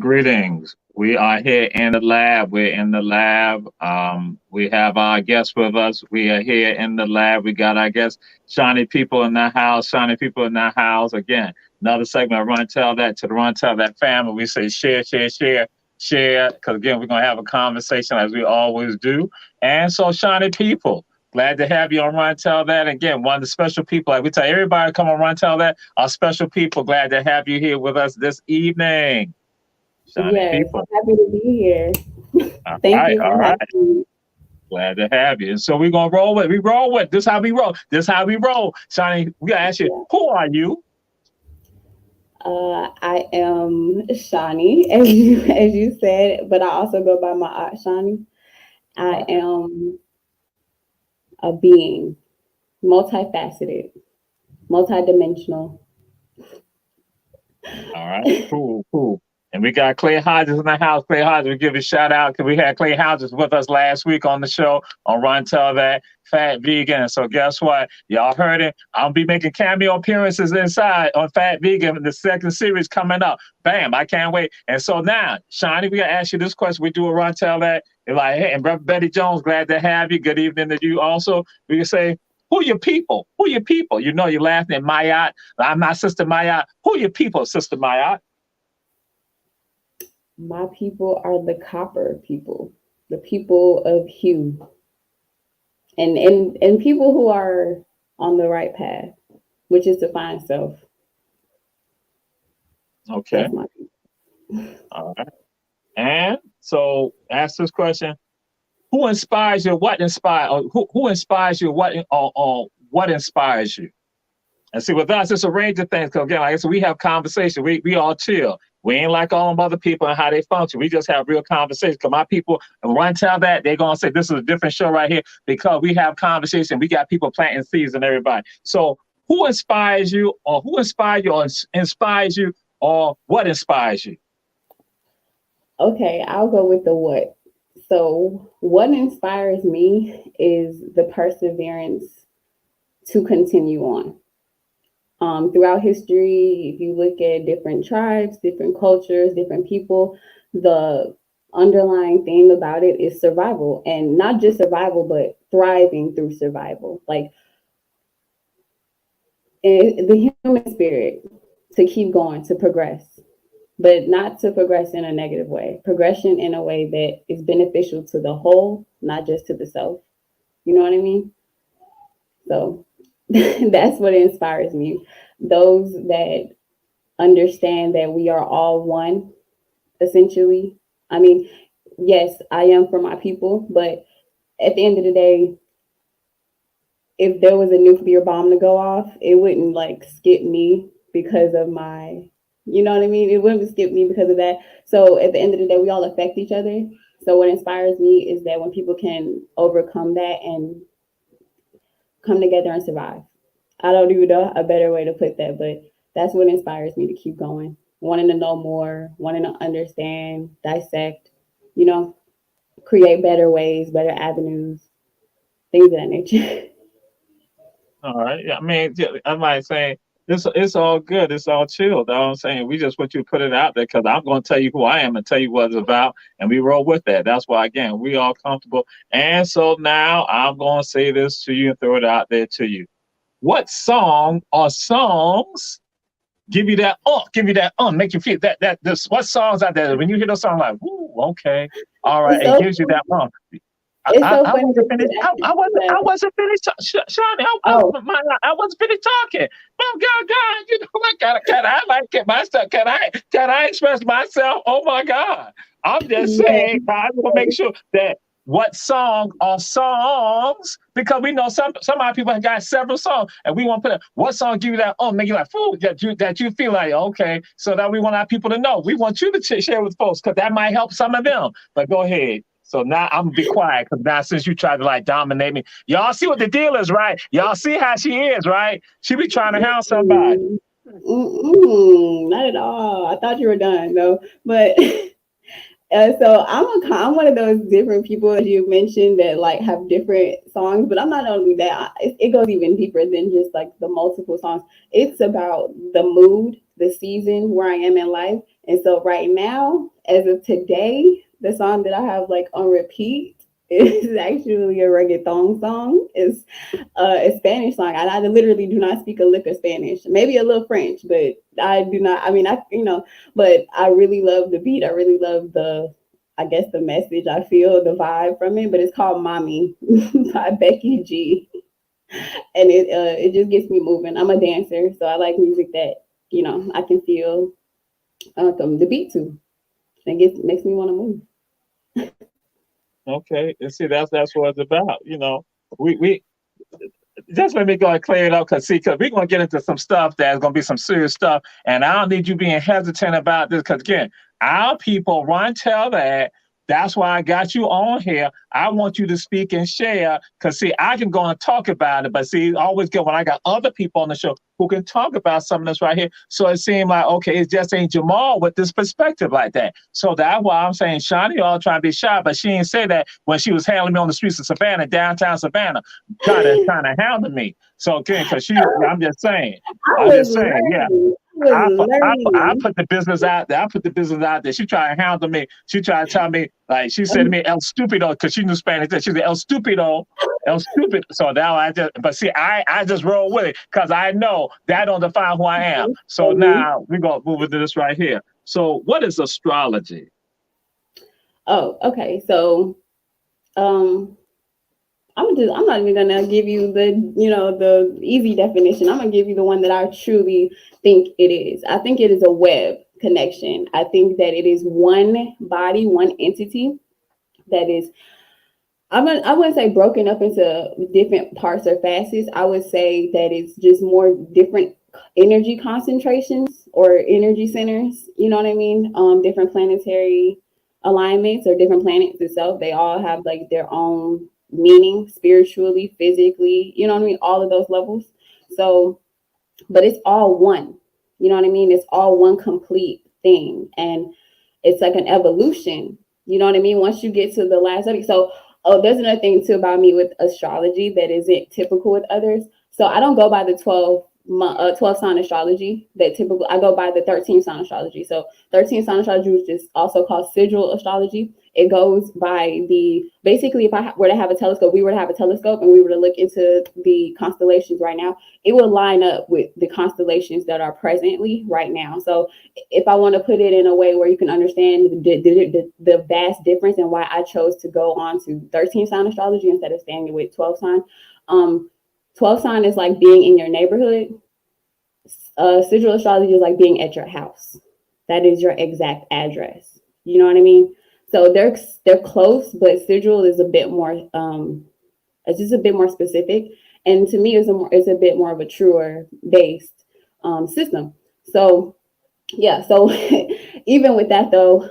Greetings. We are here in the lab. We're in the lab. We have our guests with us. We are here in the lab. We got our guests, Shani People in the house. Shani People in the house. Again, another segment. Run and tell that to the Run and Tell That family. We say share. Because again, we're gonna have a conversation as we always do. And so, Shani People. Glad to have you on Run Tell That. Again, one of the special people, like we tell everybody to come on Run Tell That, our special people. Glad to have you here with us this evening. Yes, People. Happy to be here. Thank you for having me. Glad to have you. And so we're going to roll with. We roll with. This is how we roll. Shani, we got to ask you, who are you? I am Shani, as you said, but I also go by my aunt Shani. I am a being, multifaceted, multidimensional. All right, cool. And we got Clay Hodges in the house. Clay Hodges, we give a shout out because we had Clay Hodges with us last week on the show on Run Tell That, Fat Vegan. So guess what? Y'all heard it. I'll be making cameo appearances inside on Fat Vegan, the second series coming up. Bam, I can't wait. And so now, Shani, we got to ask you this question. We do a Run Tell That. You're like, hey, and Brother Betty Jones, glad to have you. Good evening to you also. We can say, who your people? Who your people? You know you're laughing at Mayat. I'm my sister Mayat. Who your people, Sister Mayat? My people are the copper people, the people of hue, and people who are on the right path, which is to find self. Okay. That's my people. All right. And so ask this question. Who inspires you? What inspires? Who inspires you? What inspires you? And see, with us, it's a range of things. Because again, like I said, we have conversation. We all chill. We ain't like all them other people and how they function. We just have real conversations. Because my people, and Run Tell That, they're going to say, this is a different show right here because we have conversation. We got people planting seeds and everybody. So who inspires you or what inspires you? Okay, I'll go with the what. So what inspires me is the perseverance to continue on. Throughout history, if you look at different tribes, different cultures, different people, the underlying thing about it is survival, and not just survival, but thriving through survival. Like the human spirit to keep going, to progress, but not to progress in a negative way. Progression in a way that is beneficial to the whole, not just to the self. You know what I mean? So that's what inspires me. Those that understand that we are all one, essentially. I mean, yes, I am for my people, but at the end of the day, if there was a nuclear bomb to go off, it wouldn't like skip me because of my, you know what I mean? It wouldn't skip me because of that. So at the end of the day, we all affect each other. So what inspires me is that when people can overcome that and come together and survive. I don't even know a better way to put that, but that's what inspires me to keep going. Wanting to know more, wanting to understand, dissect, you know, create better ways, better avenues, things of that nature. All right. Yeah, I mean, I'm like saying, it's all good. It's all chill. You know what I'm saying? We just want you to put it out there because I'm going to tell you who I am and tell you what it's about. And we roll with that. That's why, again, we all comfortable. And so now I'm going to say this to you and throw it out there to you. What song or songs give you that, make you feel this, what songs out there, when you hear those songs like, woo, okay. All right. It's It so gives you that prompt. it's so I funny wasn't that finished. you asked I that. wasn't finished. Shawnee, Oh, I wasn't finished talking. Oh God, you know what? Can I like get myself? Can I express myself? Oh my God! I'm just yeah. saying. I want to make sure that what song or songs, because we know some of our people have got several songs, and we want to put what song give you that make you like fool that you feel like okay. So that we want our people to know. We want you to share with folks because that might help some of them. But go ahead. So now I'm gonna be quiet because now since you tried to like dominate me, y'all see what the deal is, right? Y'all see how she is, right? She be trying to hound somebody. Not at all. I thought you were done though, but so I'm one of those different people as you mentioned that like have different songs, but I'm not only that. It goes even deeper than just like the multiple songs. It's about the mood, the season where I am in life, and so right now, as of today, the song that I have like on repeat is actually a reggaeton song. It's a Spanish song. I literally do not speak a lick of Spanish, maybe a little French, but I do not. I mean, but I really love the beat. I really love I guess the message. I feel the vibe from it. But it's called "Mommy" by Becky G, and it just gets me moving. I'm a dancer, so I like music that I can feel the beat to. And makes me want to move. Okay, and see that's what it's about. We just let me go and clear it up because we're gonna get into some stuff that's gonna be some serious stuff, and I don't need you being hesitant about this because again, our people run tell that. That's why I got you on here. I want you to speak and share because see, I can go and talk about it, but see, it's always good when I got other people on the show who can talk about something that's right here. So it seemed like okay, it just ain't Jamal with this perspective like that. So that's why I'm saying Shani all trying to be shy, but she didn't say that when she was handling me on the streets of Savannah, downtown Savannah trying to handle me. So again, because I'm just saying, I I'm was just saying, yeah. learning. I I was put, I learning. put the business out there. I put the business out there. She tried to handle me. She tried to tell me, like she said to me, El Stupido, because she knew Spanish. She said, El Stupido, El Stupid. So now but see, I just roll with it because I know that don't define who I am. So now we're going to move into this right here. So what is astrology? Oh, okay. So, um, I'm not even gonna give you the easy definition. I'm gonna give you the one that I truly think it is. I think it is a web connection. I think that it is one body, one entity that is I wouldn't say broken up into different parts or facets. I would say that it's just more different energy concentrations or energy centers. You know what I mean? Different planetary alignments or different planets itself. They all have like their own meaning spiritually, physically. You know what I mean? All of those levels. So, but it's all one. You know what I mean? It's all one complete thing, and it's like an evolution. You know what I mean? Once you get to the last study. So, oh, there's another thing too about me with astrology that isn't typical with others. So I don't go by the 12 sign astrology that typical. I go by the 13 sign astrology. So 13 sign astrology, which is also called sigil astrology. It goes by basically if I were to have a telescope, we were to have a telescope and we were to look into the constellations right now, it would line up with the constellations that are presently right now. So if I want to put it in a way where you can understand the vast difference and why I chose to go on to 13 sign astrology instead of staying with 12 sign. 12 sign is like being in your neighborhood. Sigil astrology is like being at your house. That is your exact address. You know what I mean? So they're close, but sigil is a bit more it's just a bit more specific. And to me, it's a bit more of a truer based system. So yeah, so even with that though,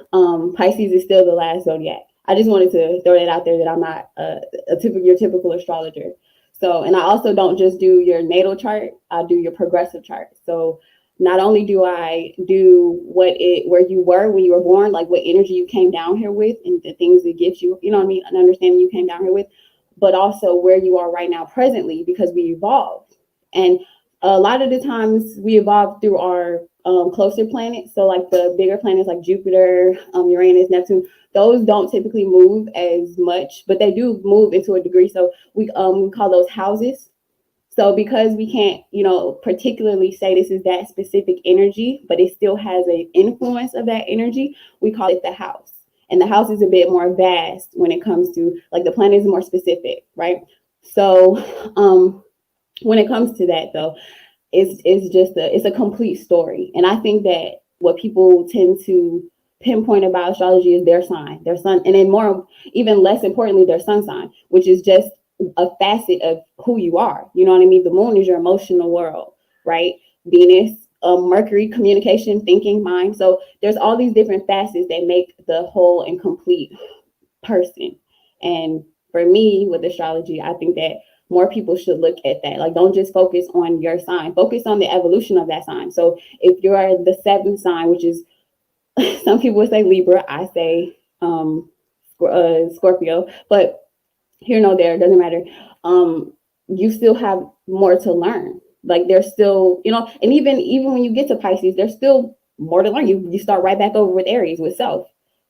Pisces is still the last zodiac. I just wanted to throw that out there that I'm not your typical astrologer. So, and I also don't just do your natal chart, I do your progressive chart. So not only do I do where you were when you were born, like what energy you came down here with and the things that get you, you know what I mean, an understanding you came down here with, but also where you are right now presently because we evolved. And a lot of the times we evolve through our closer planets. So like the bigger planets like Jupiter, Uranus, Neptune, those don't typically move as much, but they do move into a degree. So we call those houses. So because we can't, particularly say this is that specific energy, but it still has an influence of that energy, we call it the house. And the house is a bit more vast when it comes to like the planet is more specific, right? So when it comes to that though, it's a complete story. And I think that what people tend to pinpoint about astrology is their sign, their sun, and then more, even less importantly, their sun sign, which is just a facet of who you are. You know what I mean? The moon is your emotional world, right? Venus, Mercury, communication, thinking, mind. So there's all these different facets that make the whole and complete person. And for me, with astrology, I think that more people should look at that. Like, don't just focus on your sign, focus on the evolution of that sign. So if you're the seventh sign, which is some people would say Libra, I say Scorpio, but here, no, there, doesn't matter. You still have more to learn. Like there's still, you know, and even when you get to Pisces, there's still more to learn. You start right back over with Aries, with self,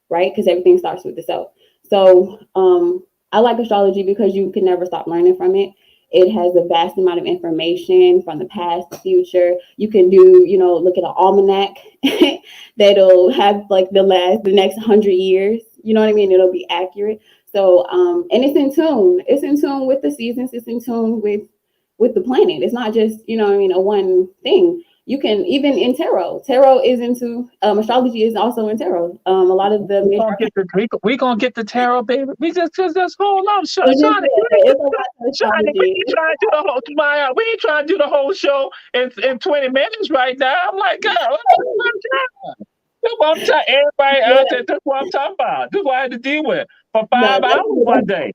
right? Because everything starts with the self. So I like astrology because you can never stop learning from it. It has a vast amount of information from the past, the future. You can do, you know, look at an almanac that'll have like the next 100 years. You know what I mean? It'll be accurate. So, and it's in tune. It's in tune with the seasons. It's in tune with the planet. It's not just, you know what I mean, a one thing. You can, even in tarot is into, astrology is also in tarot. A lot of the we gonna get the tarot, baby. We just hold on, Shani. Shani, we ain't trying to do the whole we ain't trying to do the whole show in 20 minutes right now. I'm like, God, that's what I'm talking. Everybody out there, that's what I'm talking about. This is what I had to deal with for 5 hours one day.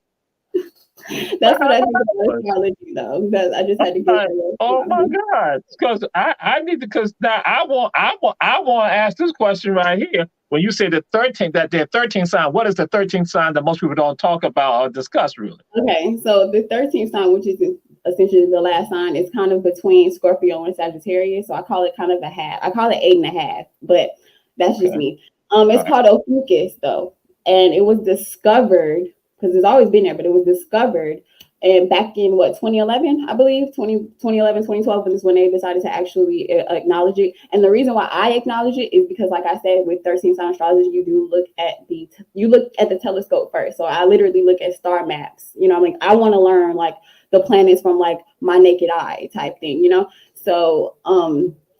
That's what I think about astrology, though. I just had to get. Oh my God! Because I need to. Because now I want to ask this question right here. When you say the 13th, that their 13th sign, what is the 13th sign that most people don't talk about or discuss really? Okay, so the 13th sign, which is essentially the last sign, is kind of between Scorpio and Sagittarius. So I call it kind of a half. I call it 8.5, but that's just me. It's called Ophiuchus though, and it was discovered, because it's always been there, but it was discovered and back in 2011, I believe, 2011, 2012, is when they decided to actually acknowledge it. And the reason why I acknowledge it is because, like I said, with 13 sign astrology, you look at the telescope first. So I literally look at star maps. You know, like I want to learn like the planets from like my naked eye type thing. You know, so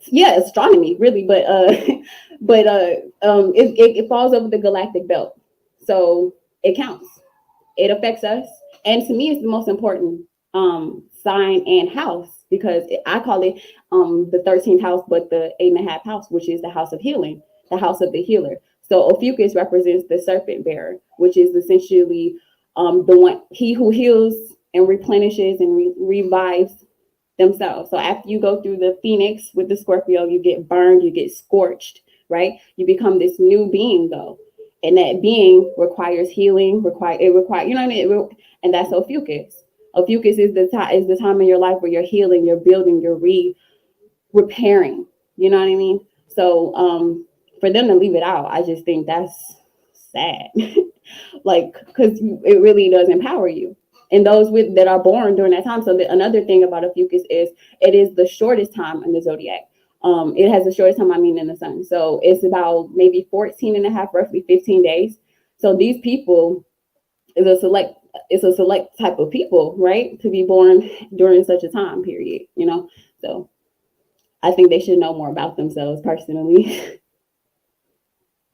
yeah, astronomy really, but it falls over the galactic belt, so it counts. It affects us. And to me, it's the most important sign and house, because I call it the 13th house, but the 8.5 house, which is the house of healing, the house of the healer. So Ophiuchus represents the serpent bearer, which is essentially the one, he who heals and replenishes and revives themselves. So after you go through the phoenix with the Scorpio, you get burned, you get scorched, right? You become this new being though. And that being requires healing, you know what I mean? And that's Ophiuchus. Ophiuchus is the time in your life where you're healing, you're building, you're repairing. You know what I mean? So for them to leave it out, I just think that's sad. Like, because it really does empower you. And those that are born during that time. So another thing about Ophiuchus is it is the shortest time in the zodiac. It has the shortest time, in the sun. So it's about maybe 14 and a half, roughly 15 days. So these people is a select type of people, right? To be born during such a time period, you know? So I think they should know more about themselves personally.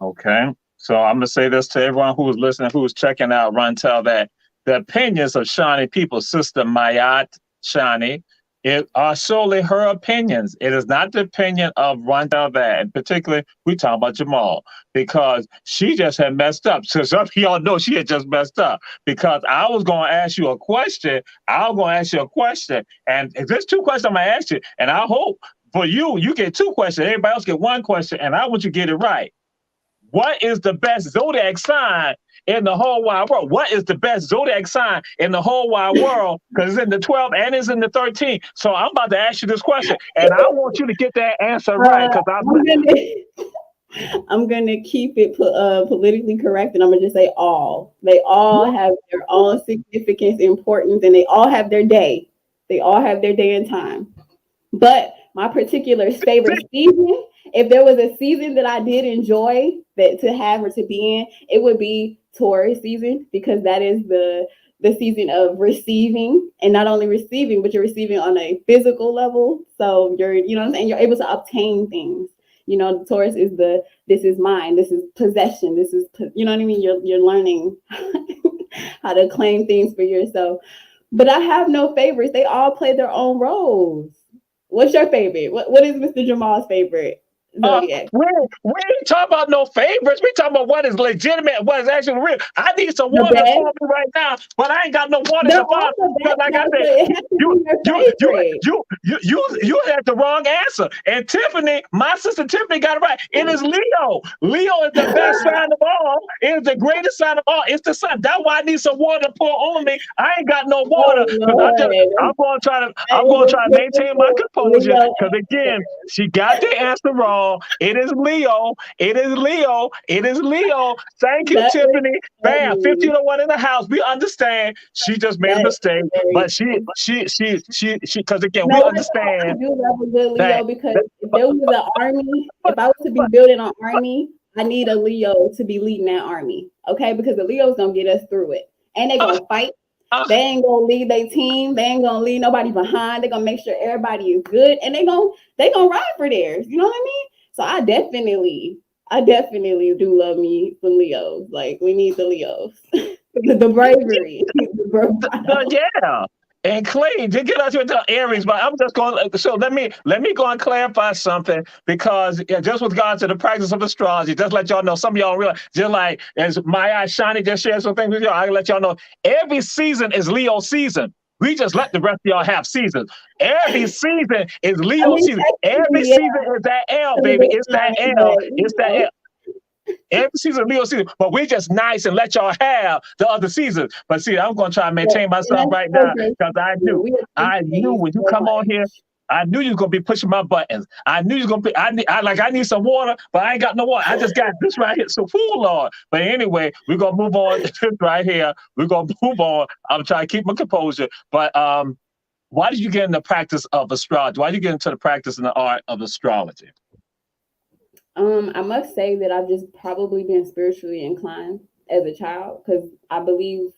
Okay. So I'm going to say this to everyone who is listening, who is checking out Run Tell That. The opinions of Shani Peoples' sister Mayat Shani, it are solely her opinions. It is not the opinion of Run Tell That. And particularly, we talk about Jamal, because she just had messed up. So some of y'all know she had just messed up, because I was going to ask you a question. And if there's 2 questions I'm going to ask you, and I hope for you get 2 questions. Everybody else get 1 question, and I want you to get it right. What is the best zodiac sign in the whole wide world? What is the best zodiac sign in the whole wide world? Because it's in the 12th and it's in the 13th. So I'm about to ask you this question, and I want you to get that answer right. Because I'm gonna keep it politically correct, and I'm gonna just say all. They all have their own significance, importance, and they all have their day. They all have their day and time. But my particular favorite season, if there was a season that I did enjoy that to have or to be in, it would be Taurus season, because that is the season of receiving, and not only receiving, but you're receiving on a physical level. So you're, you know what I'm saying, you're able to obtain things. You know, Taurus is the, this is mine, this is possession, this is, you know what I mean? You're learning how to claim things for yourself. But I have no favorites. They all play their own roles. What's your favorite? What is Mr. Jamal's favorite Zodiac? We ain't talking about no favorites. We talking about what is legitimate, what is actually real. I need some The water best? for me right now, but I ain't got no water in They're the all bottle. the Because best, like I though, said, but it has to you be your favorite. you had the wrong answer. And Tiffany, my sister Tiffany got it right. It is Leo. Leo is the best sign of all. It is the greatest sign of all. It's the sun. That's why I need some water to pour on me. I ain't got no water Oh because Lord. That I'm is gonna a try to maintain my typical composure. Leo Because answer. again, she got the answer wrong. It is Leo. It is Leo. It is Leo. Thank you, That is Tiffany. Bam, funny. 1501 in the house. We understand. She just made a That is mistake, but hilarious. because again, we No, I understand do love a good that. Leo, because that if but, there was an army, if but, I was to be but, building an army, I need a Leo to be leading that army. Okay, because the Leo's gonna get us through it, and they uh, gonna fight. uh, They ain't gonna lead their team. They ain't gonna leave nobody behind. They're gonna make sure everybody is good, and they gonna ride for theirs. You know what I mean? So I definitely do love me some Leos. Like, we need the Leos, the bravery, the bravado. yeah. And Clay, to get us into Aries, but I'm just going. So let me go and clarify something, because just with regards to the practice of astrology, just let y'all know, some of y'all realize, just like as my eye Shani just shared some things with y'all, I can let y'all know every season is Leo season. We just let the rest of y'all have seasons. Every season is I Leo mean, season. Every technically, yeah, season is that L, because of baby. the It's that sign, L. but It's that L. know, Every season, Leo season, but we're just nice and let y'all have the other seasons. But see, I'm gonna try to but, maintain and myself that's right so now gracious because of you. We I appreciate knew you when you so come on much. here, I knew you was gonna be pushing my buttons. I knew you was gonna be. I need some water, but I ain't got no water. I just got this right here. So fool, Lord. But anyway, we're gonna move on right here. We're gonna move on. I'm trying to keep my composure. But why did you get in the practice of astrology? Why did you get into the practice and the art of astrology? I must say that I've just probably been spiritually inclined as a child, because I believe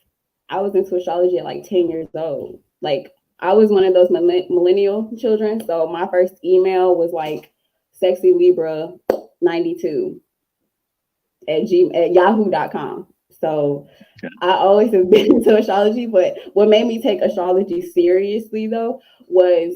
I was into astrology at like 10 years old. Like, I was one of those millennial children. So my first email was like sexy Libra 92 at yahoo.com. So I always have been into astrology, but what made me take astrology seriously though was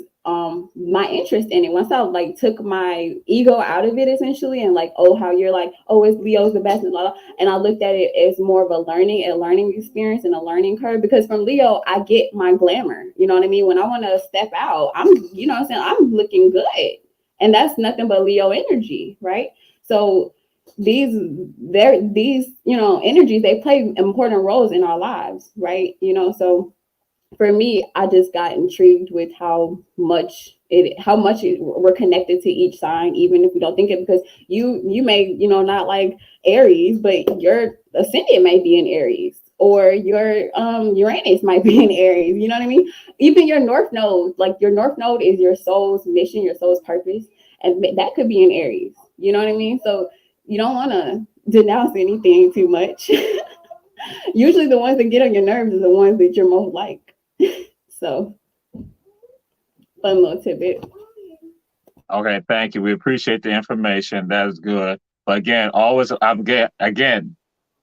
my interest in it. Once I like took my ego out of it essentially, and like, oh, how you're like, oh, it's Leo's the best, and blah, blah, and I looked at it as more of a learning experience and a learning curve, because from Leo I get my glamour. You know what I mean? When I want to step out, I'm, you know what I'm saying, I'm looking good. And that's nothing but Leo energy, right? So these energies, they play important roles in our lives, right? So for me, I just got intrigued with we're connected to each sign, even if we don't think it, because you may, not like Aries, but your ascendant may be in Aries, or your Uranus might be in Aries. You know what I mean? Even your north node, like your north node is your soul's mission, your soul's purpose, and that could be in Aries. You know what I mean? So you don't want to denounce anything too much. Usually the ones that get on your nerves are the ones that you're most like. So, fun little tidbit. Okay, thank you. We appreciate the information. That is good. But again, always again,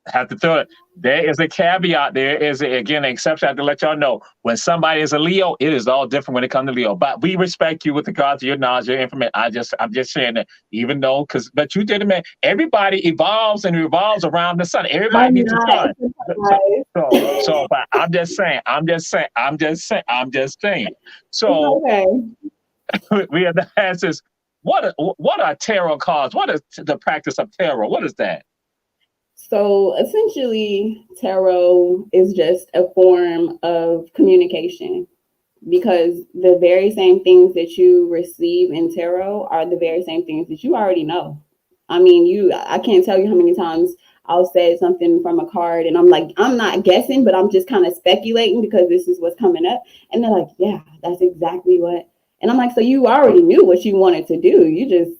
have to throw it. There is a caveat. There is again an exception. I have to let y'all know, when somebody is a Leo, it is all different when it comes to Leo. But we respect you with regard to your knowledge, your information. I'm just saying that, even though, but you did it, man. Everybody evolves and revolves around the sun. Everybody I'm needs the not sun. So, but I'm just saying. It's So okay. we have to ask this: what are tarot cards? What is the practice of tarot? What is that? So essentially, tarot is just a form of communication, because the very same things that you receive in tarot are the very same things that you already know. I mean, I can't tell you how many times I'll say something from a card and I'm like, I'm not guessing, but I'm just kind of speculating because this is what's coming up. And they're like, yeah, that's exactly what. And I'm like, so you already knew what you wanted to do. You just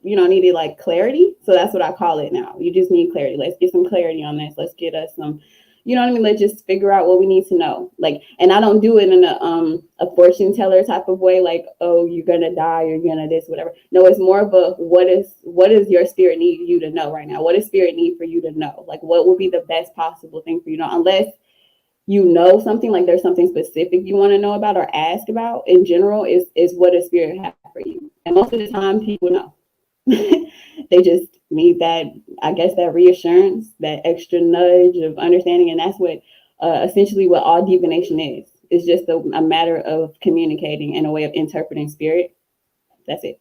needed like clarity. So that's what I call it now. You just need clarity. Let's get some clarity on this. Let's get us some, you know what I mean? Let's just figure out what we need to know. Like, and I don't do it in a fortune teller type of way, like, oh, you're gonna die, you're gonna this, whatever. No, it's more of a what is your spirit need you to know right now? What does spirit need for you to know? Like, what would be the best possible thing for you to know? Unless you know something, like there's something specific you want to know about or ask about, in general, is what does spirit have for you? And most of the time people know. They just need that, I guess, that reassurance, that extra nudge of understanding. And that's what essentially what all divination is. It's just a matter of communicating and a way of interpreting spirit. That's it.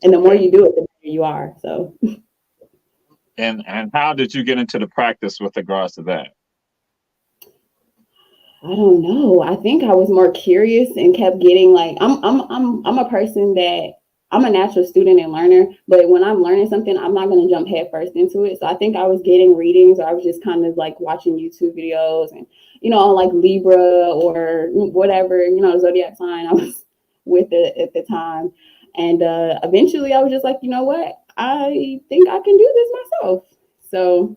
And the more you do it, the better you are. So. And how did you get into the practice with regards to that? I don't know. I think I was more curious and kept getting like, I'm a person that I'm a natural student and learner, but when I'm learning something, I'm not going to jump head first into it. So I think I was getting readings, or I was just kind of like watching YouTube videos and, on like Libra or whatever, Zodiac sign I was with it at the time. And eventually I was just like, you know what? I think I can do this myself. So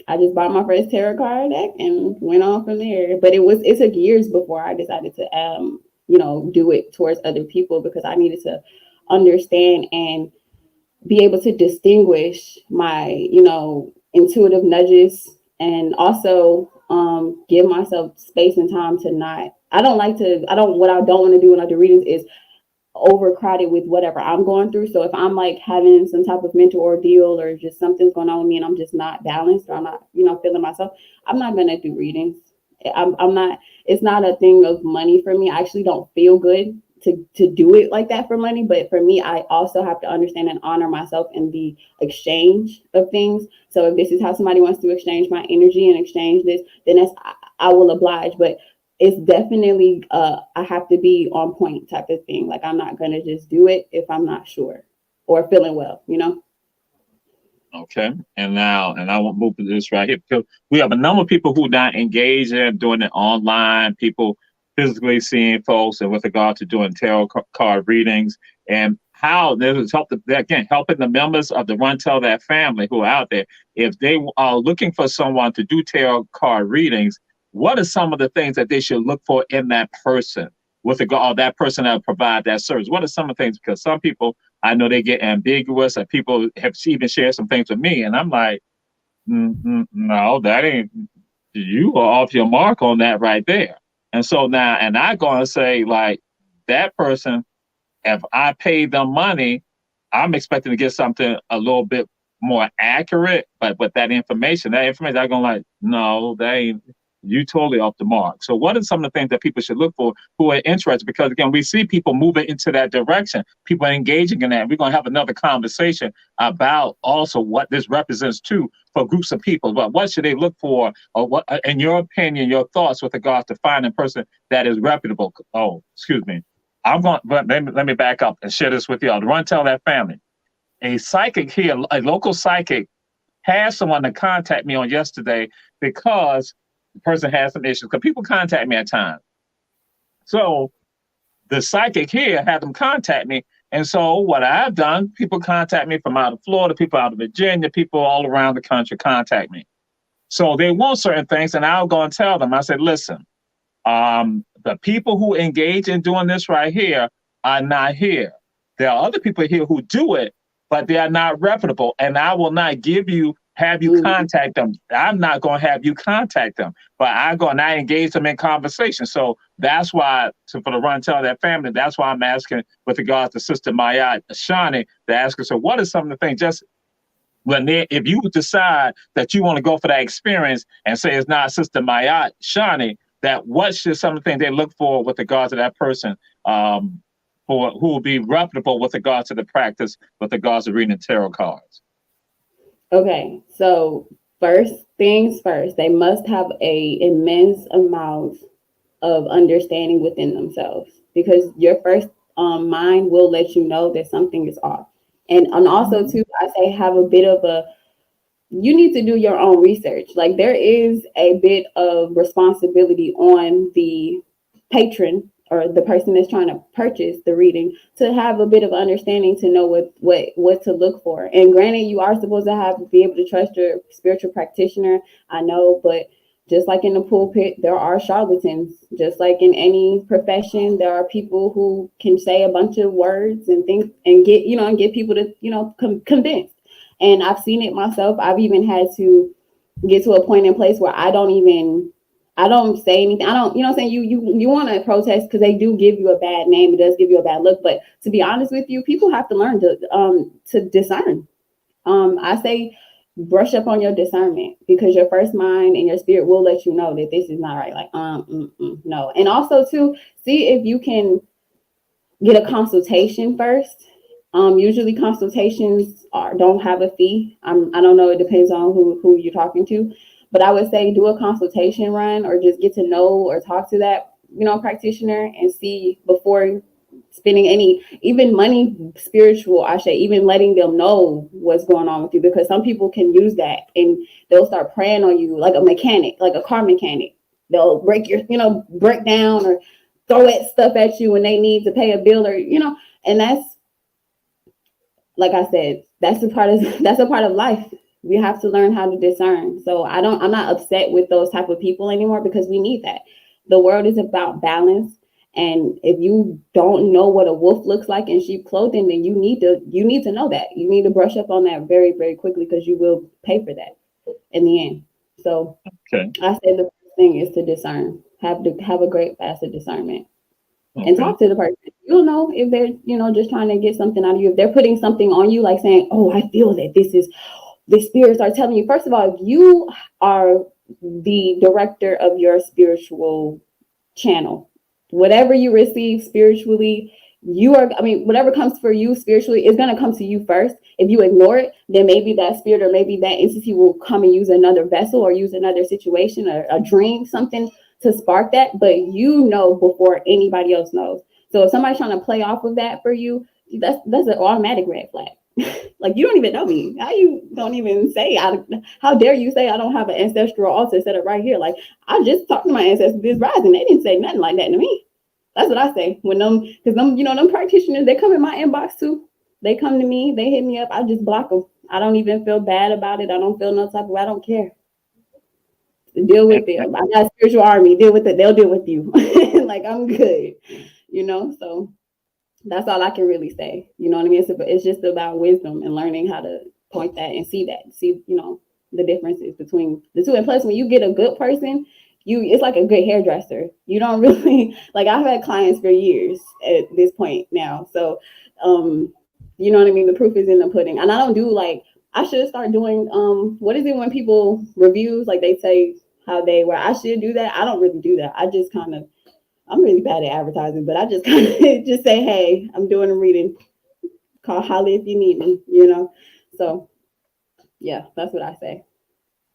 I just bought my first tarot card deck and went on from there. But it took years before I decided to, do it towards other people, because I needed to understand and be able to distinguish my, intuitive nudges, and also give myself space and time to what I don't want to do when I do readings is overcrowded with whatever I'm going through. So if I'm like having some type of mental ordeal, or just something's going on with me and I'm just not balanced, or I'm not, feeling myself, I'm not going to do readings. I'm not, it's not a thing of money for me. I actually don't feel good to do it like that for money. But for me, I also have to understand and honor myself in the exchange of things. So if this is how somebody wants to exchange my energy and exchange this, then I will oblige. But it's definitely I have to be on point type of thing. Like, I'm not gonna just do it if I'm not sure or feeling well, Okay, and I won't move to this right here, because we have a number of people who not engage in doing it online, people physically seeing folks, and with regard to doing tarot card readings, and how this is helping the members of the Run Tell That family who are out there. If they are looking for someone to do tarot card readings, what are some of the things that they should look for in that person, with regard that person that will provide that service? What are some of the things? Because some people, I know, they get ambiguous, and people have even shared some things with me, and I'm like, no, that ain't, you are off your mark on that right there. And so now, and I'm going to say, like, that person, if I pay them money, I'm expecting to get something a little bit more accurate, but with that information, I'm going like, no, they ain't, you totally off the mark. So what are some of the things that people should look for who are interested? Because again, we see people moving into that direction. People are engaging in that. We're going to have another conversation about also what this represents too for groups of people. But what should they look for, or what, in your opinion, your thoughts with regards to finding a person that is reputable? Oh, excuse me. Let me back up and share this with y'all. To Run Tell That family. A psychic here, a local psychic, had someone to contact me on yesterday because the person has some issues, because people contact me at times. So the psychic here had them contact me. And so what I've done, people contact me from out of Florida, people out of Virginia, people all around the country contact me. So they want certain things, and I'll go and tell them. I said, listen, the people who engage in doing this right here are not here. There are other people here who do it, but they are not reputable. And I will not have you contact them. I'm not going to have you contact them, but I engage them in conversation. So that's why, for the Run Tell That family, that's why I'm asking with regards to Sister Mayat, Shani, to ask her, so what are some of the things, just if you decide that you want to go for that experience and say it's not Sister Mayat, Shani, that what should some of the things they look for with regards to that person, for who will be reputable with regards to the practice, with regards to reading tarot cards? Okay, so first things first, they must have a immense amount of understanding within themselves, because your first mind will let you know that something is off. And also too, I say have a bit of you need to do your own research. Like, there is a bit of responsibility on the patron or the person that's trying to purchase the reading to have a bit of understanding to know what to look for. And granted, you are supposed to be able to trust your spiritual practitioner, I know, but just like in the pulpit, there are charlatans. Just like in any profession, there are people who can say a bunch of words and things and get people to convinced. And I've seen it myself. I've even had to get to a point in place where I don't say anything. I don't, what I'm saying? You want to protest because they do give you a bad name. It does give you a bad look. But to be honest with you, people have to learn to discern. I say brush up on your discernment, because your first mind and your spirit will let you know that this is not right. Like, no. And also too, see if you can get a consultation first. Usually consultations don't have a fee. I don't know. It depends on who you're talking to, but I would say do a consultation run, or just get to know or talk to that, practitioner, and see before spending any, even money, spiritual, I say, even letting them know what's going on with you, because some people can use that and they'll start preying on you like a mechanic, like a car mechanic. They'll break down or throw stuff at you when they need to pay a bill, or, and that's, like I said, that's a part of life. We have to learn how to discern. So I'm not upset with those type of people anymore, because we need that. The world is about balance. And if you don't know what a wolf looks like in sheep clothing, then you need to know that. You need to brush up on that very, very quickly, because you will pay for that in the end. So okay. I say the first thing is to discern. Have a great fast of discernment. Okay. And talk to the person. You'll know if they're, just trying to get something out of you. If they're putting something on you, like saying, "Oh, I feel that the spirits are telling you." First of all, you are the director of your spiritual channel. Whatever you receive spiritually, whatever comes for you spiritually is going to come to you first. If you ignore it, then maybe that spirit or maybe that entity will come and use another vessel or use another situation or a dream, something to spark that. But before anybody else knows. So if somebody's trying to play off of that for you, that's an automatic red flag. Like, you don't even know me. How you don't even say, how dare you say I don't have an ancestral altar set up right here? Like, I just talked to my ancestors this rising. They didn't say nothing like that to me. That's what I say when because them practitioners, they come in my inbox too. They come to me, they hit me up. I just block them. I don't even feel bad about it. I don't feel no type of, I don't care. Deal with them. I got a spiritual army. Deal with it. They'll deal with you. Like, I'm good. So that's all I can really say. You know what I mean? It's just about wisdom and learning how to point that and see the differences between the two. And plus, when you get a good person, it's like a good hairdresser. You don't really, like, I've had clients for years at this point now. So, you know what I mean? The proof is in the pudding. And I don't do, like, I should start doing, what is it when people reviews, like they say how they were, I should do that. I don't really do that. I just kind of, I'm really bad at advertising, but I just kind of just say, "Hey, I'm doing a reading. Call, holler if you need me," So, yeah, that's what I say.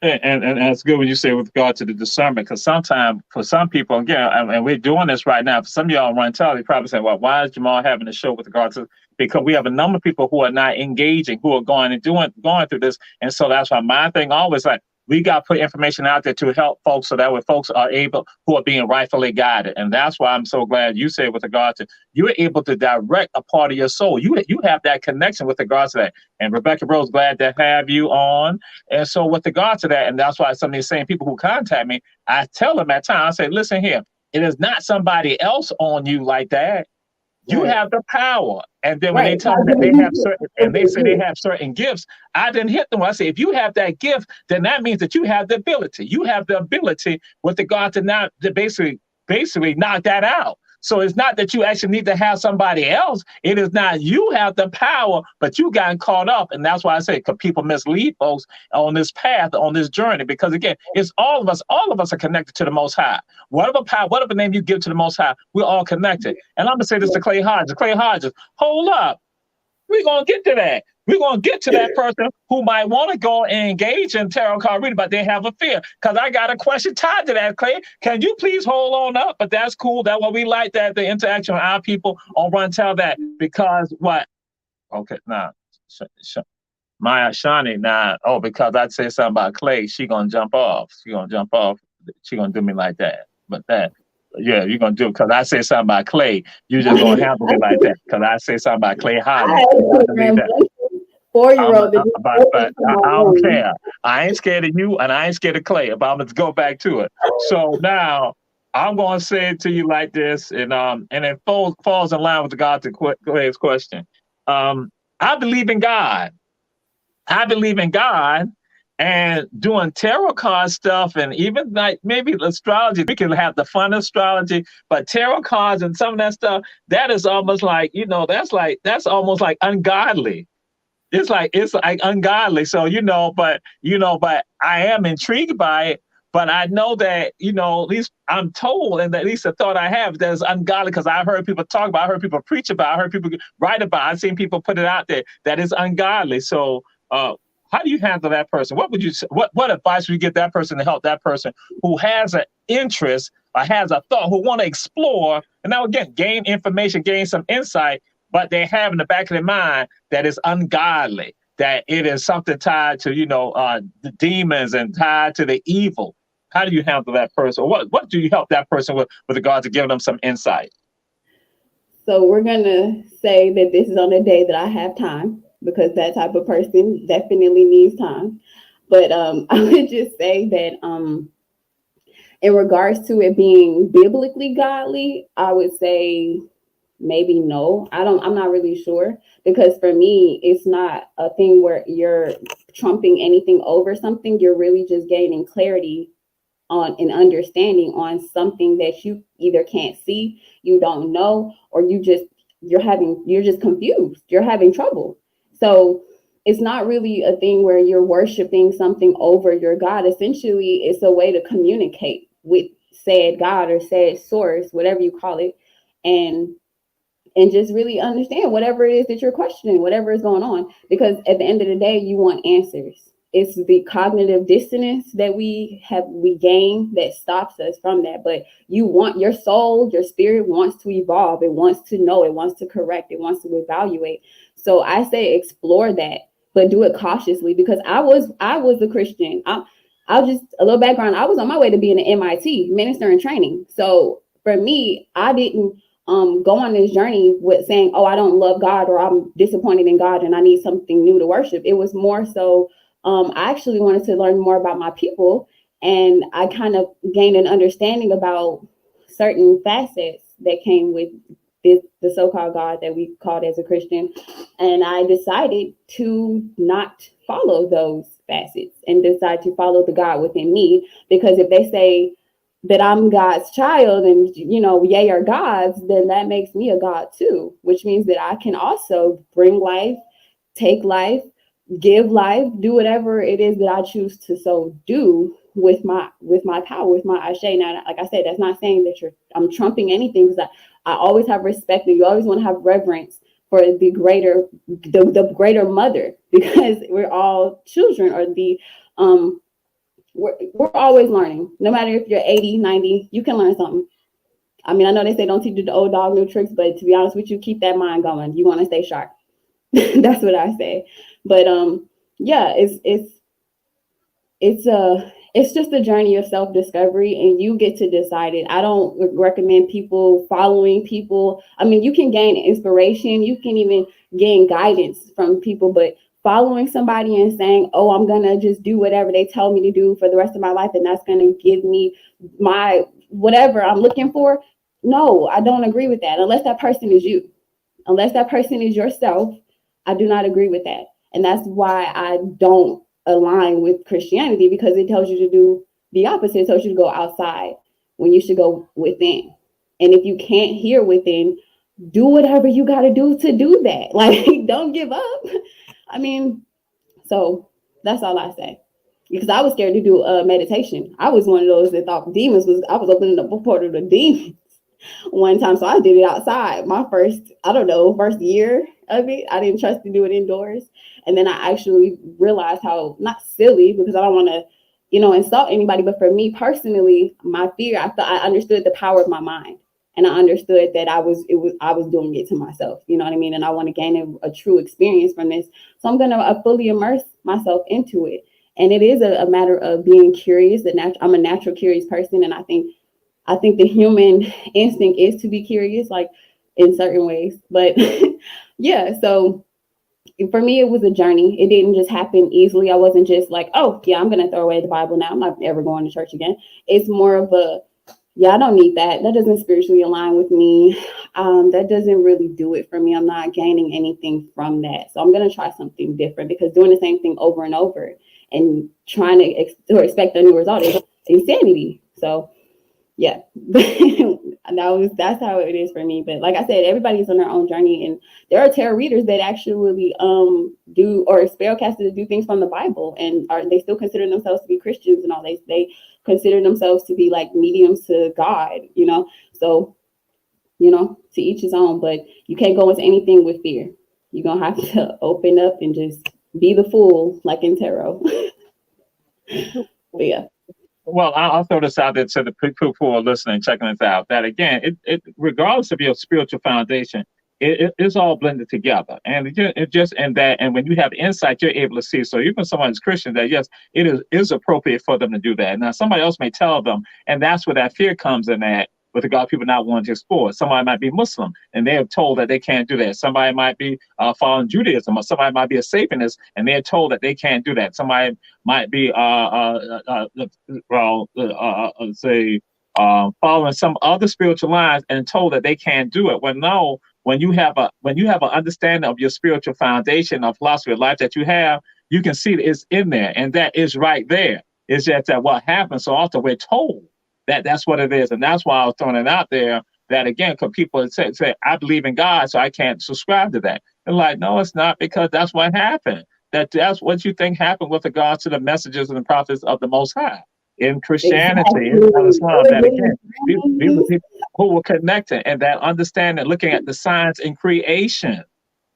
And that's good when you say with regard to the discernment, because sometimes for some people, again, and we're doing this right now, for some of y'all run tell, they probably say, "Well, why is Jamal having a show with regard to?" Because we have a number of people who are not engaging, who are going through this, and so that's why my thing always like, we got to put information out there to help folks, so that way folks are able, who are being rightfully guided. And that's why I'm so glad you say with regard to, you're able to direct a part of your soul. You have that connection with regards to that. And Rebecca Rose, glad to have you on. And so with regard to that, and that's why some of these same people who contact me, I tell them at times, I say, "Listen here, it is not somebody else on you like that. You have the power." And then when they tell me that they have certain, and they say they have certain gifts, I didn't hit them. I say, if you have that gift, then that means that you have the ability. You have the ability with regard to not to basically knock that out. So it's not that you actually need to have somebody else. It is not, you have the power, but you gotten caught up. And that's why I say, because people mislead folks on this path, on this journey, because again, it's all of us are connected to the Most High. Whatever power, whatever name you give to the Most High, we're all connected. And I'm going to say this to Clay Hodges. Clay Hodges, hold up. We're going to get to that. We're going to get to that person who might want to go and engage in tarot card reading, but they have a fear. Because I got a question tied to that, Clay. Can you please hold on up? But that's cool. That's what we like, that the interaction with our people on Run Tell That. Because what? Okay, now, Maya Shani, now, because I'd say something about Clay, she going to jump off. She going to jump off. She going to do me like that. But that. Yeah, you're gonna do it because I say something about Clay. You just gonna handle me like that because I say something about Clay I Hodges. had I a believe that. 4-year-old that just broke But into my I don't room. care. I ain't scared of you, and I ain't scared of Clay. But I'm gonna go back to it. So now I'm gonna say it to you like this, and it falls in line with regard to Clay's question. I believe in God. I believe in God, and doing tarot card stuff, and even like maybe astrology. We can have the fun astrology, but tarot cards and some of that stuff, that is almost like, that's almost like ungodly. It's like ungodly. So but I am intrigued by it. But I know that, at least I'm told, and at least the thought I have that is ungodly because I've heard people talk about, I heard people preach about, I heard people write about, I've seen people put it out there that is ungodly. So how do you handle that person? What would you what advice would you give that person to help that person who has an interest or has a thought, who want to explore, and now again gain information, gain some insight, but they have in the back of their mind that is ungodly, that it is something tied to, the demons and tied to the evil. How do you handle that person? What do you help that person with regard to giving them some insight? So we're gonna say that this is on a day that I have time because that type of person definitely needs time. But I would just say that in regards to it being biblically godly, I would say maybe no. I'm not really sure because for me, it's not a thing where you're trumping anything over something. You're really just gaining clarity on an understanding on something that you either can't see, you don't know, or you're just confused. You're having trouble. So it's not really a thing where you're worshiping something over your God. Essentially, it's a way to communicate with said God or said source, whatever you call it, and just really understand whatever it is that you're questioning, whatever is going on. Because at the end of the day, you want answers. It's the cognitive dissonance that we gain that stops us from that. But your soul, your spirit wants to evolve. It wants to know, it wants to correct, it wants to evaluate. So I say explore that, but do it cautiously because I was a Christian. I'll just a little background. I was on my way to being an MIT minister in training. So for me, I didn't go on this journey with saying, oh, I don't love God or I'm disappointed in God and I need something new to worship. It was more so I actually wanted to learn more about my people, and I kind of gained an understanding about certain facets that came with the so-called God that we called as a Christian. And I decided to not follow those facets and decide to follow the God within me, because if they say that I'm God's child and, yay are God's, then that makes me a God too, which means that I can also bring life, take life, give life, do whatever it is that I choose to so do with my power, with my ashe. Now, like I said, that's not saying that I'm trumping anything, because I always have respect, and you always want to have reverence for the greater mother, because we're all children, or we're always learning. No matter if you're 80, 90, you can learn something. I mean, I know they say don't teach the old dog new tricks, but to be honest with you, keep that mind going. You want to stay sharp. That's what I say. But yeah, it's just a journey of self-discovery, and you get to decide it. I don't recommend people following people. I mean, you can gain inspiration, you can even gain guidance from people, but following somebody and saying, oh, I'm gonna just do whatever they tell me to do for the rest of my life, and that's gonna give me my whatever I'm looking for. No, I don't agree with that. Unless that person is you, unless that person is yourself, I do not agree with that. And that's why I don't align with Christianity, because it tells you to do the opposite. It tells you to go outside when you should go within. And if you can't hear within, do whatever you got to do that. Like, don't give up. I mean, so that's all I say. Because I was scared to do meditation. I was one of those that thought I was opening up a portal to demons one time. So I did it outside. My first year of it, I didn't trust to do it indoors. And then I actually realized how, not silly, because I don't want to, insult anybody, but for me personally, my fear, I understood the power of my mind. And I understood that I was doing it to myself, you know what I mean? And I want to gain a true experience from this. So I'm going to fully immerse myself into it. And it is a matter of being curious. I'm a natural curious person. And I think I think the human instinct is to be curious, like in certain ways. But yeah, so for me, it was a journey. It didn't just happen easily. I wasn't just like, oh, yeah, I'm going to throw away the Bible now. I'm not ever going to church again. It's more of a, yeah, I don't need that. That doesn't spiritually align with me. That doesn't really do it for me. I'm not gaining anything from that. So I'm going to try something different, because doing the same thing over and over and trying to expect a new result is insanity. So yeah, that's how it is for me. But like I said, everybody's on their own journey, and there are tarot readers that actually do, or spellcasters do things from the Bible, and they still consider themselves to be Christians and all. They consider themselves to be like mediums to God, you know. So, you know, to each his own. But you can't go into anything with fear. You're gonna have to open up and just be the fool, like in tarot. But yeah. Well, I'll throw this out there to the people who are listening, checking this out, that again, it regardless of your spiritual foundation, it's all blended together. And it just, and when you have insight, you're able to see. So even someone's Christian, that yes, it is appropriate for them to do that. Now, somebody else may tell them, and that's where that fear comes in, that with regard to people not wanting to explore. Somebody might be Muslim and they're told that they can't do that. Somebody might be following Judaism, or somebody might be a Satanist and they're told that they can't do that. Somebody might be following some other spiritual lines and told that they can't do it. Well, no, when you have an understanding of your spiritual foundation of philosophy of life that you have, you can see that it's in there, and that is right there. It's just that what happens so often we're told that's what it is. And that's why I was throwing it out there, that again, because people say, I believe in God, so I can't subscribe to that. And like, no, it's not, because that's what happened. That's what you think happened with regards to the messages and the prophets of the Most High. In Christianity, Exactly. in Islam, that again, these are people who were connected, and that understanding, looking at the signs in creation.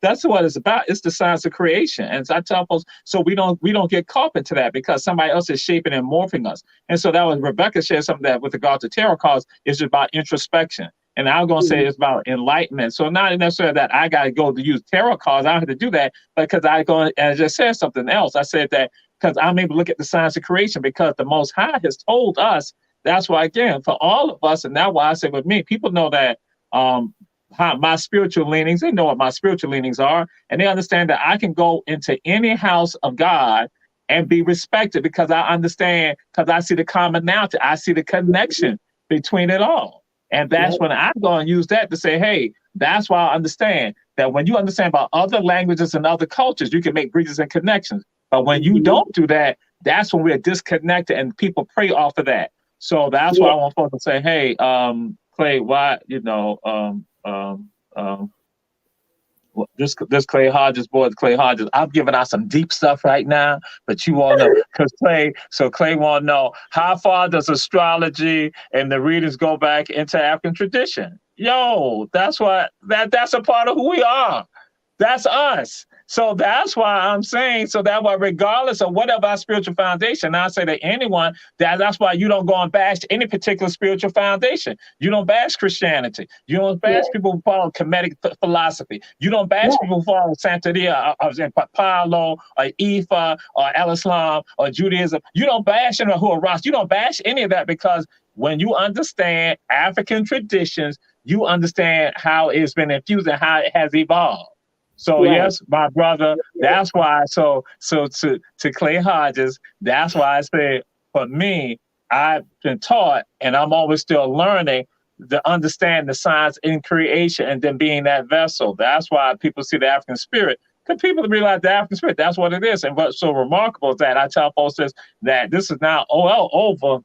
That's what it's about. It's the science of creation. And so I tell folks, so we don't get caught into that, because somebody else is shaping and morphing us. And so that was Rebecca shared something that with regard to tarot cards is about introspection. And I'm going to say it's about enlightenment. So not necessarily that I got to go to use tarot cards. I don't have to do that, because I go and I just said something else. I said that because I'm able to look at the science of creation, because the Most High has told us. That's why, again, for all of us, and that's why I say with me, people know that my spiritual leanings, they know what my spiritual leanings are, and they understand that I can go into any house of God and be respected, because I understand, because I see the commonality, I see the connection between it all. And that's when I go and use that to say, hey, that's why I understand that when you understand about other languages and other cultures, you can make bridges and connections. But when you don't do that, that's when we're disconnected, and people prey off of that. So that's why I want folks to say, hey, Clay, why, this Clay Hodges, Clay Hodges, I'm giving out some deep stuff right now, but you want to know, because Clay want to know, how far does astrology and the readings go back into African tradition? Yo, that's a part of who we are. That's us. So that's why I'm saying, so that why regardless of whatever our spiritual foundation, I say to anyone, that's why you don't go and bash any particular spiritual foundation. You don't bash Christianity. You don't bash people who follow Kemetic philosophy. You don't bash people who follow Santeria, or Palo, or Ifa, or Al-Islam, or Judaism. You don't bash anyone who are Ras. You don't bash any of that, because when you understand African traditions, you understand how it's been infused and how it has evolved. So yes, my brother, that's why. So to Clay Hodges, that's why I say, for me, I've been taught, and I'm always still learning to understand the science in creation, and then being that vessel. That's why people see the African spirit, because people realize the African spirit, that's what it is. And what's so remarkable is that I tell folks that this is now over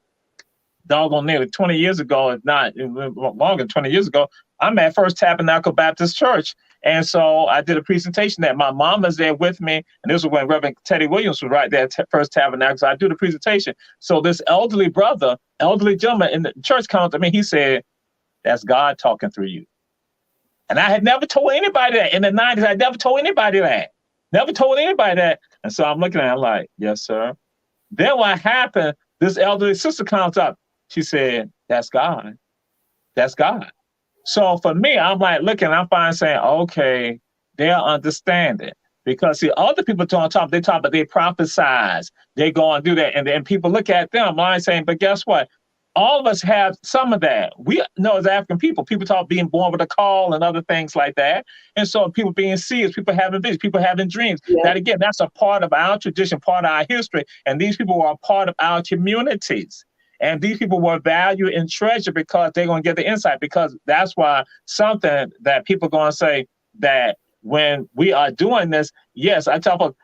doggone nearly 20 years ago, if not longer than 20 years ago. I'm at First Tabernacle Baptist Church. And so I did a presentation that my mom was there with me. And this was when Reverend Teddy Williams was right there at First Tabernacle. So I do the presentation. So this elderly gentleman in the church comes to me. He said, that's God talking through you. And I had never told anybody that. In the 90s, I never told anybody that. Never told anybody that. And so I'm looking at him like, yes, sir. Then what happened, this elderly sister comes up. She said, that's God. That's God. So for me, I'm like looking, I'm fine saying, okay, they'll understand it. Because see, other people talk, they prophesize, they go and do that. And then people look at them, I'm saying, but guess what? all of us have some of that. We know as African people talk being born with a call and other things like that. And so people being seers, people having visions, people having dreams. Yeah. That again, that's a part of our tradition, part of our history. And these people were a part of our communities. And these people were valued and treasured because they're going to get the insight. Because that's why something that people are going to say that when we are doing this, yes, I tell people,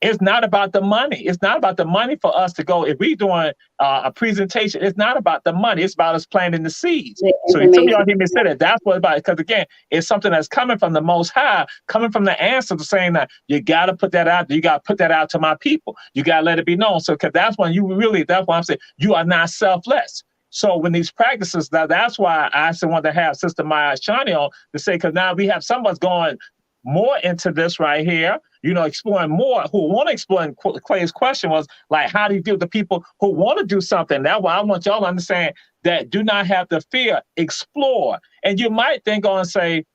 it's not about the money. It's not about the money for us to go. If we're doing a presentation, it's not about the money. It's about us planting the seeds. So some of y'all hear me say that. That's what it's about. Because again, it's something that's coming from the Most High, coming from the ancestors saying that you got to put that out. You got to put that out to my people. You got to let it be known. So because that's when you really, that's why I'm saying you are not selfless. So when these practices, that's why I still want to have Sister Maya Shani on to say, because now we have some of us going more into this right here, exploring more, who want to explore. And Clay's question was like, how do you deal with the people who want to do something? That's why I want y'all to understand that do not have the fear, explore. And you might think on and say,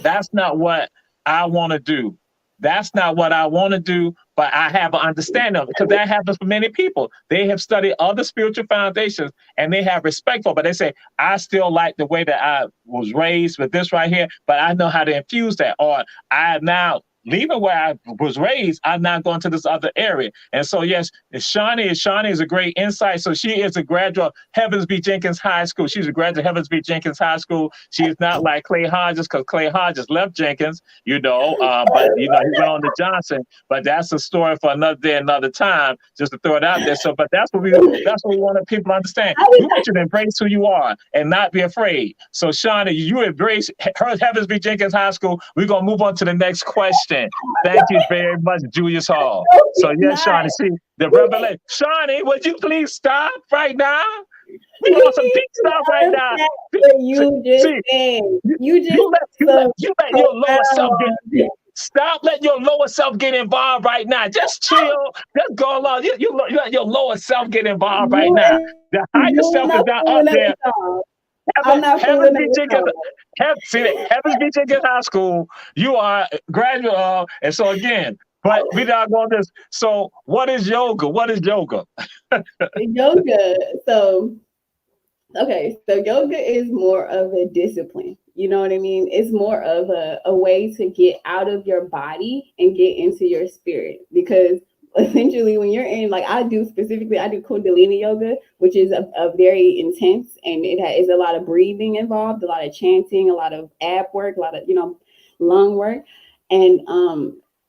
that's not what I want to do. That's not what I want to do, but I have an understanding of it, because that happens for many people. They have studied other spiritual foundations and they have respect for it, but they say, I still like the way that I was raised with this right here, but I know how to infuse that. Or I am now leaving where I was raised, I'm not going to this other area. And so, yes, Shani is a great insight. So she is a graduate of Heavens B. Jenkins High School. She's a graduate of Heavens B. Jenkins High School. She is not like Clay Hodges, because Clay Hodges left Jenkins, but he went on to Johnson. But that's a story for another day, another time, just to throw it out there. So, but that's what we want people to understand. We want you to embrace who you are and not be afraid. So, Shani, you embrace Heavens B. Jenkins High School. We're going to move on to the next question. Thank you very much, Julius Hall. So yes, Shani, see the revelation. Shani, would you please stop right now? We want some deep stuff right now. You let your lower self stop. Let your lower self get involved right now. Just chill. Just go along. You let your lower self get involved right now. The higher self is not up there. Heavens Beach High School, you are a graduate of, and so again, but we're not going this. So what is yoga? What is yoga? Yoga. So yoga is more of a discipline. You know what I mean? It's more of a way to get out of your body and get into your spirit, because essentially when you're in, like I do Kundalini yoga, which is a very intense, and it is a lot of breathing involved, a lot of chanting, a lot of ab work, a lot of lung work. And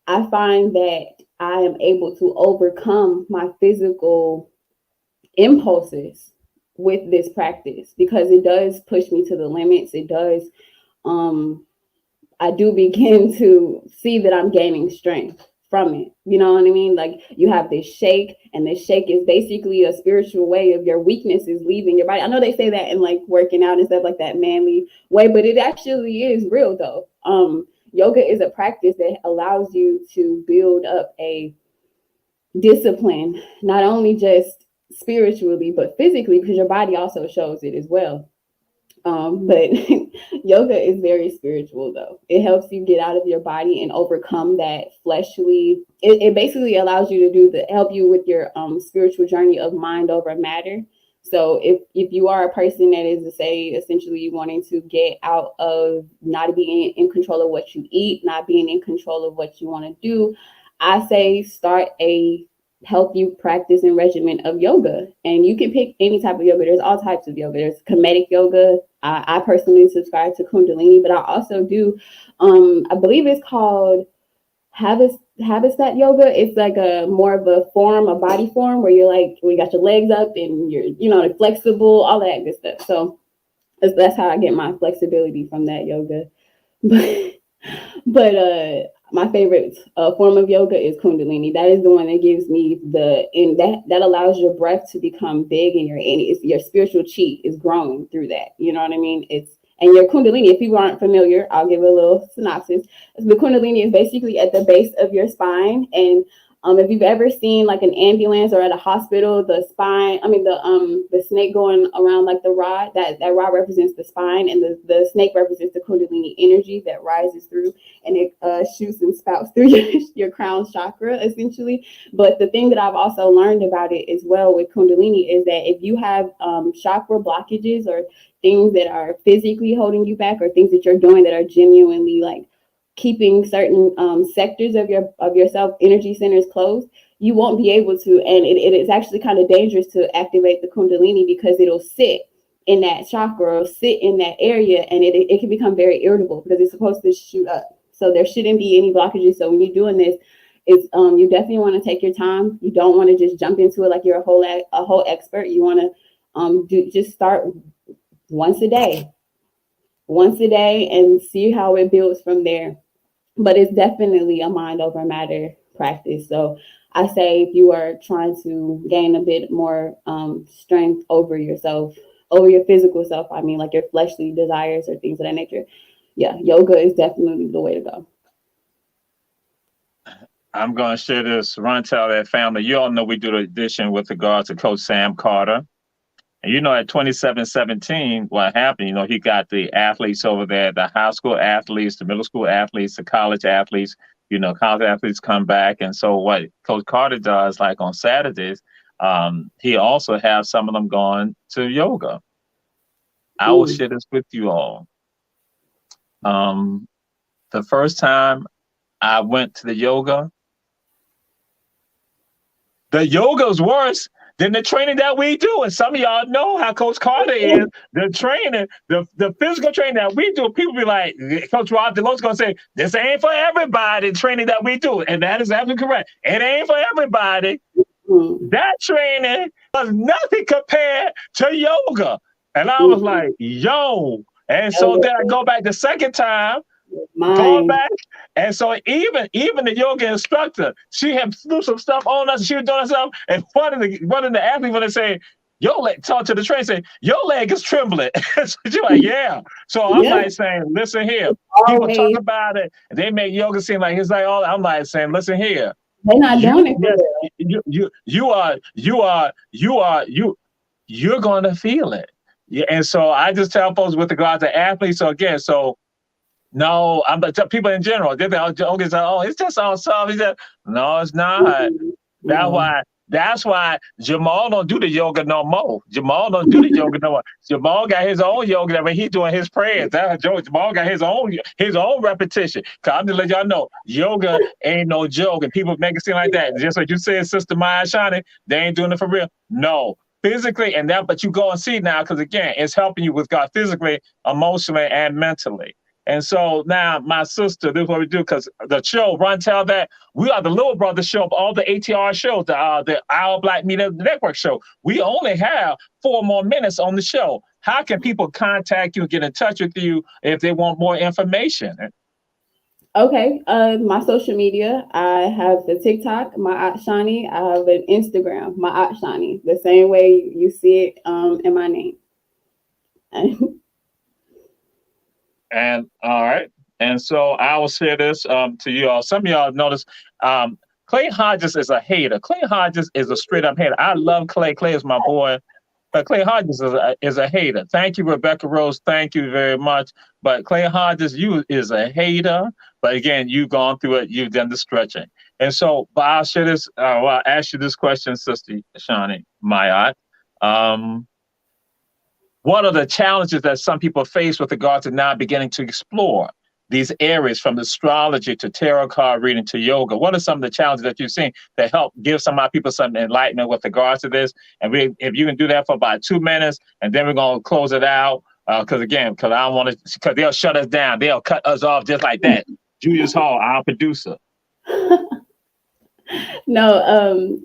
I find that I am able to overcome my physical impulses with this practice, because it does push me to the limits. It does I do begin to see that I'm gaining strength from it. You know what I mean? Like you have this shake, and this shake is basically a spiritual way of your weaknesses leaving your body. I know they say that in like working out and stuff like that manly way, but it actually is real though. Yoga is a practice that allows you to build up a discipline, not only just spiritually, but physically, because your body also shows it as well. But yoga is very spiritual though. It helps you get out of your body and overcome that fleshly. It basically allows you to help you with your spiritual journey of mind over matter. So if you are a person that is, say, essentially wanting to get out of not being in control of what you eat, not being in control of what you want to do, I say start a help you practice and regimen of yoga. And you can pick any type of yoga. There's all types of yoga. There's comedic yoga. I personally subscribe to Kundalini, but I also do, I believe it's called Habitat yoga. It's like a more of a body form where you're like, where you got your legs up and you're, flexible, all that good stuff. So that's how I get my flexibility from that yoga. But my favorite form of yoga is Kundalini. That is the one that gives me that allows your breath to become big, and your spiritual chi is growing through that. You know what I mean? And your Kundalini, if people aren't familiar, I'll give a little synopsis. The Kundalini is basically at the base of your spine, and If you've ever seen like an ambulance or at a hospital, the snake going around like the rod, that rod represents the spine, and the snake represents the Kundalini energy that rises through, and it shoots and spouts through your crown chakra, essentially. But the thing that I've also learned about it as well with Kundalini is that if you have chakra blockages or things that are physically holding you back, or things that you're doing that are genuinely like keeping certain sectors of yourself, energy centers closed, you won't be able to. And it is actually kind of dangerous to activate the Kundalini, because it'll sit in that chakra or sit in that area, and it can become very irritable because it's supposed to shoot up. So there shouldn't be any blockages. So when you're doing this, it's you definitely want to take your time. You don't want to just jump into it like you're a whole expert. You want to just start once a day and see how it builds from there. But it's definitely a mind over matter practice. So I say, if you are trying to gain a bit more strength over yourself, over your physical self, I mean, like your fleshly desires or things of that nature, yeah, yoga is definitely the way to go. I'm going to share this. Run Tell That family. You all know we do the edition with regards to Coach Sam Carter. And you know, at 27-17, what happened, you know, he got the athletes over there, the high school athletes, the middle school athletes, the college athletes, you know, college athletes come back. And so what Coach Carter does, like on Saturdays, he also has some of them going to yoga. I will share this with you all. The first time I went to the yoga is worse than the training that we do. And some of y'all know how Coach Carter is. The training, the physical training that we do, people be like, Coach Rob DeLo's going to say, this ain't for everybody, training that we do. And that is absolutely correct. It ain't for everybody. That training was nothing compared to yoga. And I was like, yo. And so then I go back the second time, going back. And so even the yoga instructor, she had threw some stuff on us. She was doing stuff, and one of the athletes would say, "Your leg," talk to the trainer, say, "Your leg is trembling." So she's like, "Yeah." So I'm like saying, "Listen here." People talk about it, and they make yoga seem like it's like all. I'm like saying, "Listen here." They're not doing it. You're going to feel it. Yeah, and so I just tell folks with regards to athletes. So again, no, I'm people in general. They think, oh, it's just all soft. No, it's not. That's why Jamal don't do the yoga no more. Jamal don't do the yoga no more. Jamal got his own yoga when he's doing his prayers. Jamal got his own repetition. Cause I'm just let y'all know, yoga ain't no joke, and people make it seem like that. Just like you said, Sister Maya Shani, they ain't doing it for real. No. Physically but you go and see now, because again, it's helping you with God physically, emotionally, and mentally. And so now, my sister, this is what we do, because the show, Run Tell That, we are the little brother show of all the ATR shows, the Our Black Media Network show. We only have 4 more minutes on the show. How can people contact you, get in touch with you if they want more information? Okay, my social media, I have the TikTok, my Aunt Shani. I have an Instagram, my Aunt Shani, the same way you see it in my name. And all right. And so I will share this to you all. Some of y'all notice Clay Hodges is a hater. Clay Hodges is a straight up hater. I love Clay. Clay is my boy. But Clay Hodges is a hater. Thank you, Rebecca Rose. Thank you very much. But Clay Hodges, you is a hater. But again, you've gone through it. You've done the stretching. And so, but I'll share this. I'll ask you this question, Sister Shani Mayat. What are the challenges that some people face with regard to now beginning to explore these areas from astrology to tarot card reading to yoga? What are some of the challenges that you've seen that help give some of our people some enlightenment with regards to this? And if you can do that for about 2 minutes, and then we're going to close it out. Because I don't want to, because they'll shut us down. They'll cut us off just like that. Julius Hall, our producer. No,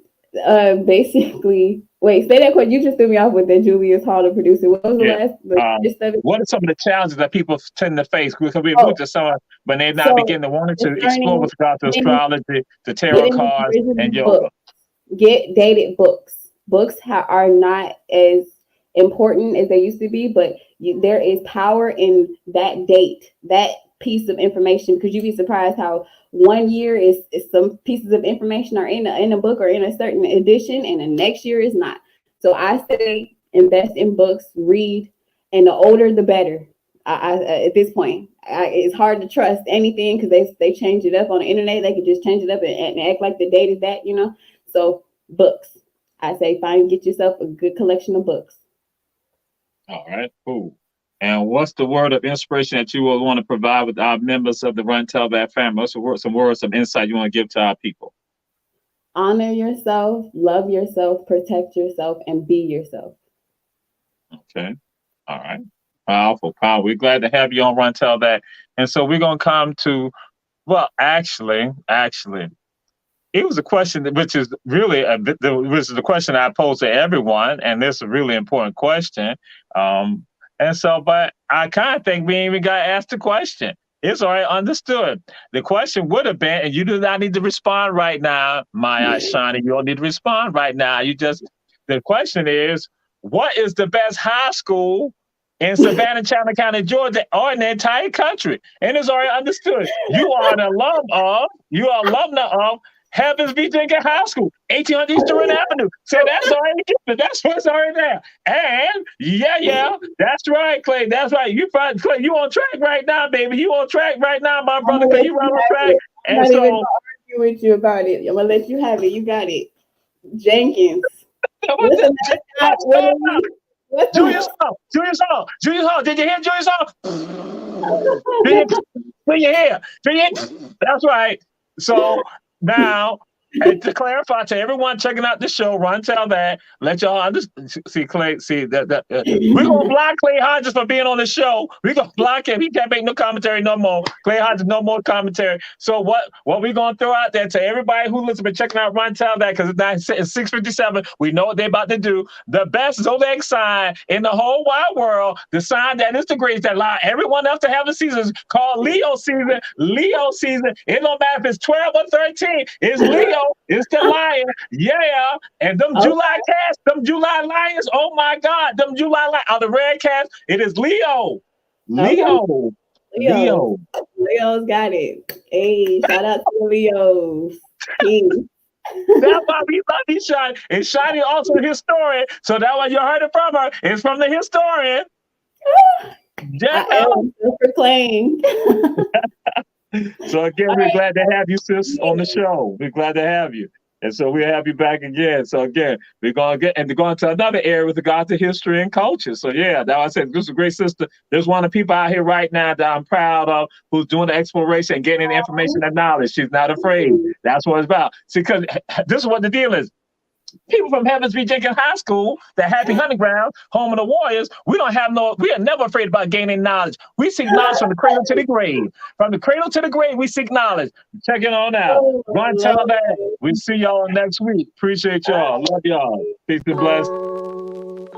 basically, wait, say that question. You just threw me off with that Julius Hall, the producer. What was the last? What are some of the challenges that people tend to face? Because we moved to some when they're not beginning to want to explore with regard to astrology, the tarot cards, and yoga. Get dated books. Books are not as important as they used to be, but there is power in that date. That piece of information, because you'd be surprised how 1 year is some pieces of information are in a book or in a certain edition, and the next year is not. So I say invest in books, read, and the older the better. At this point, it's hard to trust anything because they change it up on the internet. They could just change it up and act like the date is that, you know. So books, I say get yourself a good collection of books. All right, cool. And what's the word of inspiration that you will want to provide with our members of the Run Tell That family? What's some words, some insight you want to give to our people? Honor yourself, love yourself, protect yourself, and be yourself. Okay. All right. Powerful. We're glad to have you on Run Tell That. And so we're going to come to, well, actually, it was a question which is really the question I pose to everyone, and this is a really important question. And so, but I kind of think we ain't even got asked the question. It's already understood. The question would have been, and you do not need to respond right now, Shani. You don't need to respond right now. The question is, what is the best high school in Savannah, Chandler County, Georgia, or in the entire country? And it's already understood. You are an alumna of Heavens Beach Jenkins High School, 1800 East Durant Avenue. So that's already given. That's what's already there. And yeah, that's right, Clay. That's right. Clay, you on track right now, baby. You on track right now, my brother. Clay, you on track. I'm not even gonna argue with you about it. I'm gonna let you have it. You got it, Jenkins. Julius Hall. Did you hear Julius Hall? Did you hear? That's right. So now, and to clarify to everyone checking out the show, Run Tell That, let y'all understand. See, Clay, we're going to block Clay Hodges for being on the show. We're going to block him. He can't make no commentary no more. Clay Hodges, no more commentary. So what we're going to throw out there to everybody who listens, been checking out Run Tell That, because it's 6:57. We know what they're about to do. The best Zodiac sign in the whole wide world, the sign that is the greatest, that allow everyone else to have a season, is called Leo season. Leo season. It don't matter if it's 12 or 13. It's Leo. It's the lion. Yeah. And them July cats, them July lions, oh my God, them July lions are the red cats. It is Leo. Leo. Leo's got it. Hey, shout out to the Leos. That's why we love you, Shani. And Shani also a historian. So that's why you heard it from her. It's from the historian. Yeah. I am proclaimed. So again, we're glad to have you, sis, on the show. We're glad to have you. And so we'll have you back again. So again, we're going to go into another area with regard to history and culture. So yeah, that I said, this is a great sister. There's one of the people out here right now that I'm proud of, who's doing the exploration and getting the information and knowledge. She's not afraid. That's what it's about. See, because this is what the deal is. People from Heavens Beach Jenkins High School, the happy hunting ground, home of the Warriors, we are never afraid about gaining knowledge. We seek knowledge from the cradle to the grave. From the cradle to the grave, we seek knowledge. Check it on out. Run Tell That. We see y'all next week. Appreciate y'all. Love y'all. Peace and blessings.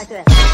like that.